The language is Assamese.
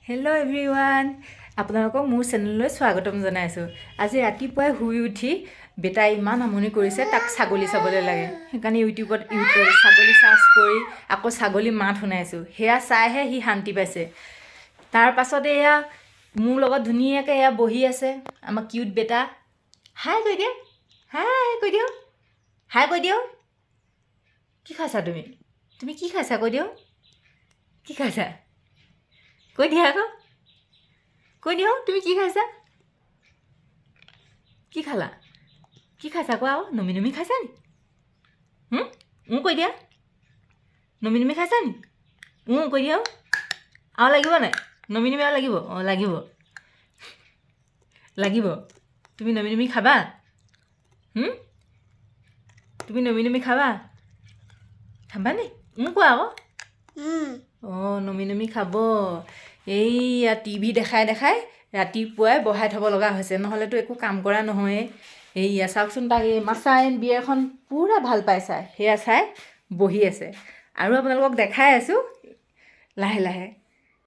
হেল্ল' এভৰিৱান, আপোনালোকক মোৰ চেনেললৈ স্বাগতম জনাইছোঁ। আজি ৰাতিপুৱাই শুই উঠি বেটাই ইমান আমনি কৰিছে, তাক ছাগলী চাবলৈ লাগে। সেইকাৰণে ইউটিউবত ছাগলী চাৰ্চ কৰি আকৌ ছাগলী মাত শুনাইছোঁ। সেয়া চাইহে সি শান্তি পাইছে। তাৰ পাছতে এয়া মোৰ লগত ধুনীয়াকৈ এয়া বহি আছে আমাৰ কিউট বেটা। হাই কৈ দিয়ক, হাই কৈ দিয়ক, হাই কৈ দিয়ক। কি খাইছা তুমি? তুমি কি খাইছা কৈ দিয়ক? কি খাইছা? কৈ দিয়া আকৌ, কৈ দিওঁ তুমি কি খাইছা? কি খালা? কি খাইছা কোৱা আকৌ? নমি নমি খাইছা নি? কৈ দিয়া, নমি নমি খাইছা নি? কৈ দিয়া আৰু লাগিব নাই? নমি নমি আৰু লাগিব? অঁ লাগিব, লাগিব। তুমি নমি নমি খাবা? তুমি নমি নমি খাবা? খাবা নি? কোৱা আকৌ। অঁ নমি নমি খাব। এইয়া টিভি দেখাই দেখাই ৰাতিপুৱাই বহাই থ'ব লগা হৈছে, নহ'লেতো একো কাম কৰা নহয়েই। এইয়া চাওকচোন, তাক এই মাছা এণ্ড বিয়েৰখন পূৰা ভাল পাই চাই, সেয়া চাই বহি আছে। আৰু আপোনালোকক দেখাই আছোঁ লাহে লাহে।